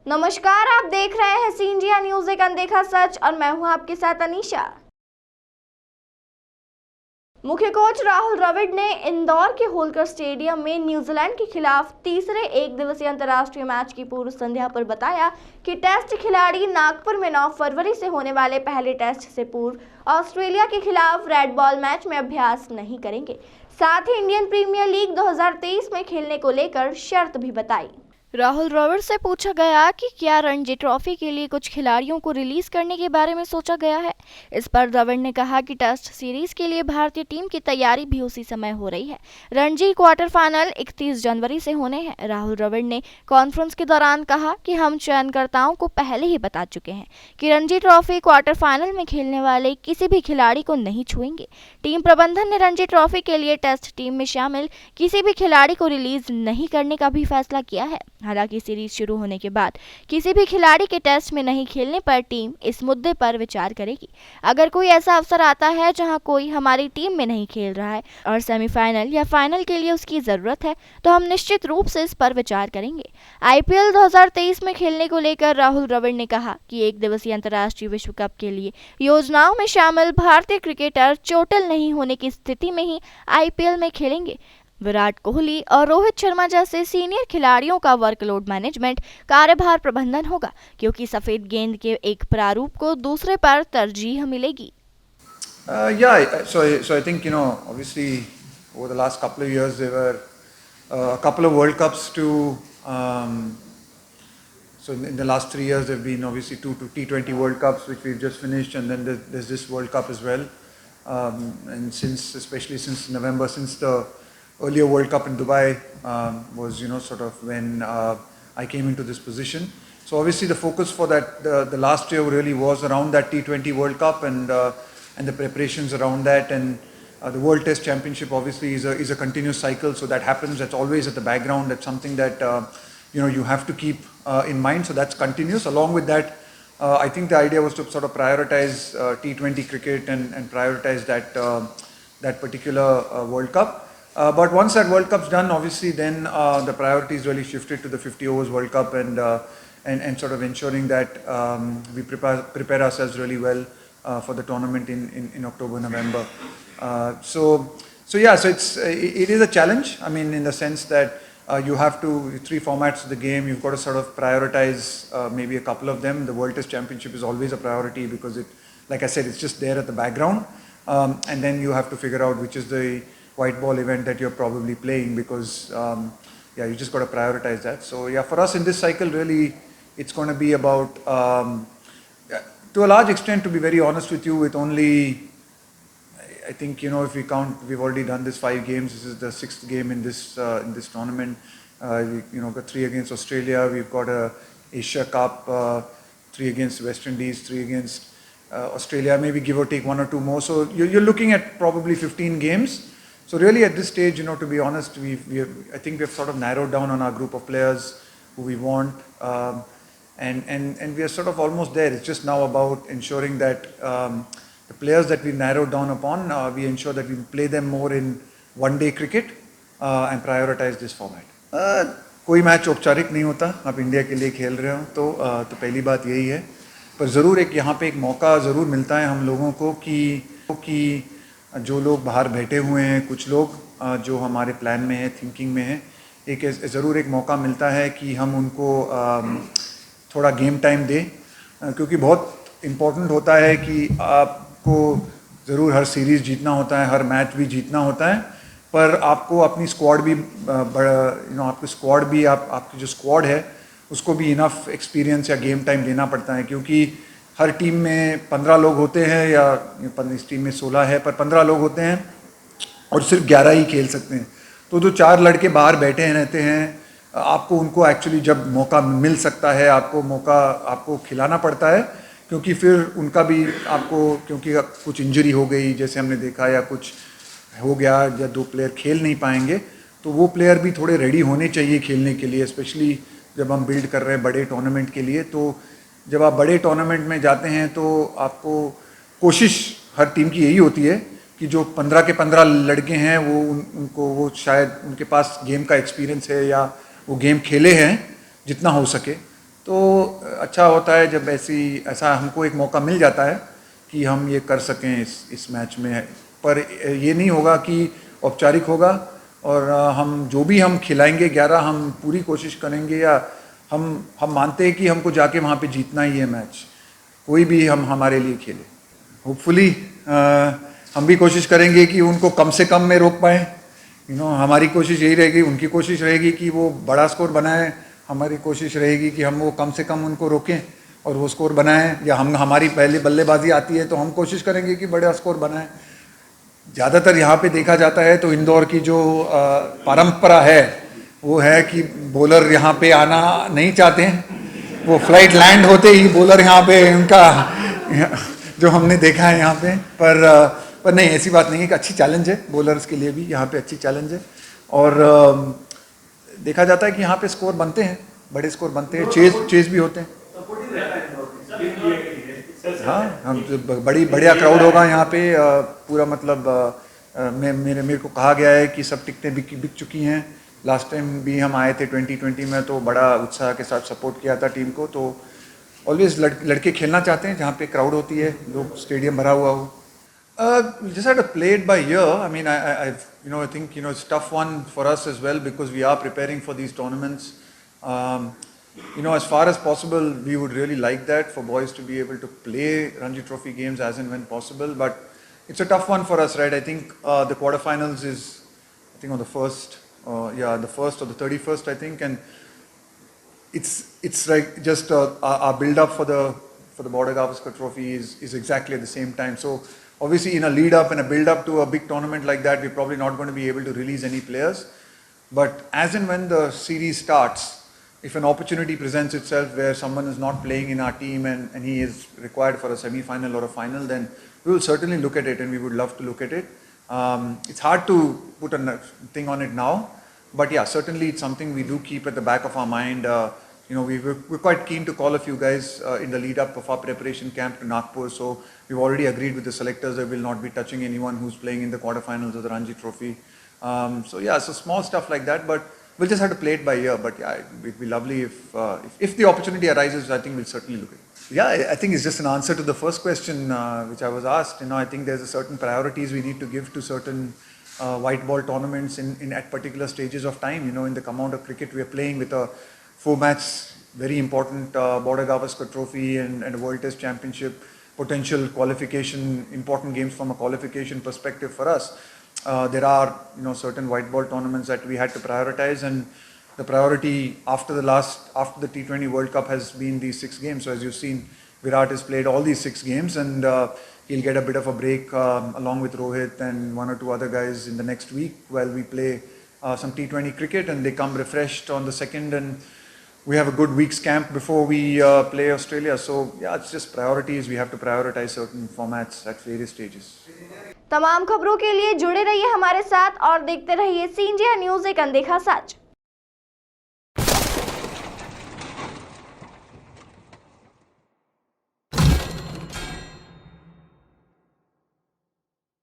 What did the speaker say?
नमस्कार, आप देख रहे हैं सी इंडिया न्यूज, एक अनदेखा सच, और मैं हूं आपके साथ अनीशा। मुख्य कोच राहुल द्रविड़ ने इंदौर के होलकर स्टेडियम में न्यूजीलैंड के खिलाफ तीसरे एक दिवसीय अंतर्राष्ट्रीय मैच की पूर्व संध्या पर बताया कि टेस्ट खिलाड़ी नागपुर में 9 फरवरी से होने वाले पहले टेस्ट से पूर्व ऑस्ट्रेलिया के खिलाफ रेड बॉल मैच में अभ्यास नहीं करेंगे। साथ ही इंडियन प्रीमियर लीग 2023 में खेलने को लेकर शर्त भी बताई। राहुल द्रविड़ से पूछा गया कि क्या रणजी ट्रॉफी के लिए कुछ खिलाड़ियों को रिलीज करने के बारे में सोचा गया है। इस पर द्रविड़ ने कहा कि टेस्ट सीरीज के लिए भारतीय टीम की तैयारी भी उसी समय हो रही है। रणजी क्वार्टर फाइनल 31 जनवरी से होने हैं। राहुल द्रविड़ ने कॉन्फ्रेंस के दौरान कहा कि हम चयनकर्ताओं को पहले ही बता चुके हैं कि रणजी ट्रॉफी क्वार्टर फाइनल में खेलने वाले किसी भी खिलाड़ी को नहीं छुएंगे। टीम प्रबंधन ने रणजी ट्रॉफी के लिए टेस्ट टीम में शामिल किसी भी खिलाड़ी को रिलीज नहीं करने का भी फैसला किया है। हालांकि सीरीज शुरू होने के बाद किसी भी खिलाड़ी के टेस्ट में नहीं खेलने पर टीम इस मुद्दे पर विचार करेगी। अगर कोई ऐसा अवसर आता है जहां कोई हमारी टीम में नहीं खेल रहा है और सेमीफाइनल या फाइनल के लिए उसकी जरूरत है तो हम निश्चित रूप से इस पर विचार करेंगे। आईपीएल 2023 में खेलने को लेकर राहुल द्रविड़ ने कहा कि एक दिवसीय अंतर्राष्ट्रीय विश्व कप के लिए योजनाओं में शामिल भारतीय क्रिकेटर चोटिल नहीं होने की स्थिति में ही आईपीएल में खेलेंगे। विराट कोहली और रोहित शर्मा जैसे सीनियर खिलाड़ियों का वर्कलोड मैनेजमेंट कार्यभार प्रबंधन होगा, क्योंकि सफेद गेंद के एक प्रारूप को दूसरे पर तरजीह मिलेगी। So I think, obviously over the last couple of years there were a couple of World Cups so in the last 3 years there have been obviously 2 T20 World Cups which we've just finished, and then there's this World Cup as well. And especially since November, since the earlier World Cup in Dubai was sort of when I came into this position. So obviously the focus for that the last year really was around that T20 World Cup and the preparations around that, and the World Test Championship obviously is a continuous cycle, so that happens. That's always at the background. That's something that you have to keep in mind. So that's continuous. Along with that, I think the idea was to sort of prioritize T20 cricket and prioritize that particular World Cup. But once that World Cup's done, obviously then the priorities really shifted to the 50 overs World Cup and sort of ensuring that we prepare ourselves really well for the tournament in October, November. So it is a challenge. I mean, in the sense that you have to 3 formats of the game. You've got to sort of prioritize maybe a couple of them. The World Test Championship is always a priority because like I said, it's just there at the background, and then you have to figure out which is the white ball event that you're probably playing, because you just got to prioritize that. So for us in this cycle, really it's going to be about to a large extent, to be very honest with you, with only, I think, if we count, we've already done this 5 games. This is the 6th game in this tournament. We got 3 against Australia. We've got a Asia Cup, 3 against West Indies, 3 against Australia, maybe give or take 1 or 2 more. So you're looking at probably 15 games. So really at this stage, to be honest, I think we've sort of narrowed down on our group of players who we want, and we are sort of almost there. It's just now about ensuring that the players that we've narrowed down upon, we ensure that we play them more in one-day cricket and prioritize this format. कोई match औपचारिक नहीं होता, आप India के लिए खेल रहे हो तो पहली बात यही है, पर ज़रूर यहाँ पे एक मौका ज़रूर मिलता है हम लोगों को कि जो लोग बाहर बैठे हुए हैं, कुछ लोग जो हमारे प्लान में है, थिंकिंग में है, ज़रूर एक मौका मिलता है कि हम उनको थोड़ा गेम टाइम दें, क्योंकि बहुत इम्पोर्टेंट होता है कि आपको ज़रूर हर सीरीज़ जीतना होता है, हर मैच भी जीतना होता है, पर आपको अपनी स्क्वाड भी आपकी स्क्वाड भी आपकी जो स्क्वाड है उसको भी इनफ एक्सपीरियंस या गेम टाइम देना पड़ता है, क्योंकि हर टीम में 15 लोग होते हैं, या इस टीम में 16 है, पर 15 लोग होते हैं और सिर्फ 11 ही खेल सकते हैं। तो जो 4 लड़के बाहर बैठे रहते हैं, आपको उनको एक्चुअली जब मौका मिल सकता है, आपको खिलाना पड़ता है, क्योंकि फिर उनका भी क्योंकि कुछ इंजरी हो गई जैसे हमने देखा, या कुछ हो गया या 2 प्लेयर खेल नहीं पाएंगे, तो वो प्लेयर भी थोड़े रेडी होने चाहिए खेलने के लिए, स्पेशली जब हम बिल्ड कर रहे हैं बड़े टूर्नामेंट के लिए। तो जब आप बड़े टूर्नामेंट में जाते हैं तो आपको कोशिश हर टीम की यही होती है कि जो 15 के 15 लड़के हैं वो शायद उनके पास गेम का एक्सपीरियंस है या वो गेम खेले हैं जितना हो सके, तो अच्छा होता है जब ऐसा हमको एक मौका मिल जाता है कि हम ये कर सकें इस मैच में। पर ये नहीं होगा कि औपचारिक होगा और हम जो भी हम खिलाएंगे 11 हम पूरी कोशिश करेंगे, या हम मानते हैं कि हमको जाके वहाँ पे जीतना ही है मैच, कोई भी हम हमारे लिए खेले। होपफुली हम भी कोशिश करेंगे कि उनको कम से कम में रोक पाएँ। हमारी कोशिश यही रहेगी, उनकी कोशिश रहेगी कि वो बड़ा स्कोर बनाएं, हमारी कोशिश रहेगी कि हम वो कम से कम उनको रोकें और वो स्कोर बनाएं, या हमारी पहले बल्लेबाजी आती है तो हम कोशिश करेंगे कि बड़ा स्कोर बनाएं। ज़्यादातर यहाँ पे देखा जाता है तो इंदौर की जो परंपरा है वो है कि बॉलर यहाँ पे आना नहीं चाहते हैं, वो फ्लाइट लैंड होते ही बॉलर यहाँ पे उनका जो हमने देखा है यहाँ पे। पर नहीं, ऐसी बात नहीं है, एक अच्छी चैलेंज है बॉलर्स के लिए भी, यहाँ पे अच्छी चैलेंज है। और देखा जाता है कि यहाँ पे स्कोर बनते हैं, बड़े स्कोर बनते हैं, चेज भी होते हैं। हाँ, हम बढ़िया क्राउड होगा यहाँ पे, पूरा मतलब मेरे को कहा गया है कि सब टिकटें बिक चुकी हैं। लास्ट टाइम भी हम आए थे 2020 में, तो बड़ा उत्साह के साथ सपोर्ट किया था टीम को। तो ऑलवेज लड़के खेलना चाहते हैं जहाँ पे क्राउड होती है, लोग स्टेडियम भरा हुआ हो। Just had to play it by ear. I mean, I think it's a tough one for us as well because we are preparing for these tournaments. As far as possible, we would really like that for boys to be able to play Ranji Trophy games as and when possible. But it's a tough one for us, right? I think the quarterfinals is, I think on the first, the first or the 31st, I think, and it's like just our build up for the Border Gavaskar Trophy is exactly at the same time. So obviously in a lead up and a build up to a big tournament like that, we're probably not going to be able to release any players. But as and when the series starts, if an opportunity presents itself where someone is not playing in our team and he is required for a semi-final or a final, then we will certainly look at it, and we would love to look at it. It's hard to put a thing on it now, but yeah, certainly it's something we do keep at the back of our mind. We're quite keen to call a few guys in the lead up of our preparation camp to Nagpur. So we've already agreed with the selectors that we'll not be touching anyone who's playing in the quarterfinals of the Ranji Trophy. So small stuff like that, but we'll just have to play it by ear. But yeah, it'd be lovely if the opportunity arises. I think we'll certainly look at it. Yeah, I think it's just an answer to the first question which I was asked. I think there's a certain priorities we need to give to certain white ball tournaments at particular stages of time. In the amount of cricket we are playing with a 4-match, very important Border Gavaskar Trophy and a World Test Championship, potential qualification, important games from a qualification perspective for us. There are certain white ball tournaments that we had to prioritize, and the priority after the T20 World Cup has been these 6 games. So as you've seen, Virat has played all these 6 games, and he'll get a bit of a break along with Rohit and 1 or 2 other guys in the next week while we play some T20 cricket, and they come refreshed on the 2nd, and we have a good week's camp before we play Australia. So yeah, it's just priorities. We have to prioritize certain formats at various stages. तमाम खबरों के लिए जुड़े रहिए हमारे साथ और देखते रहिए सी इंडिया न्यूज़, एक अनदेखा सच।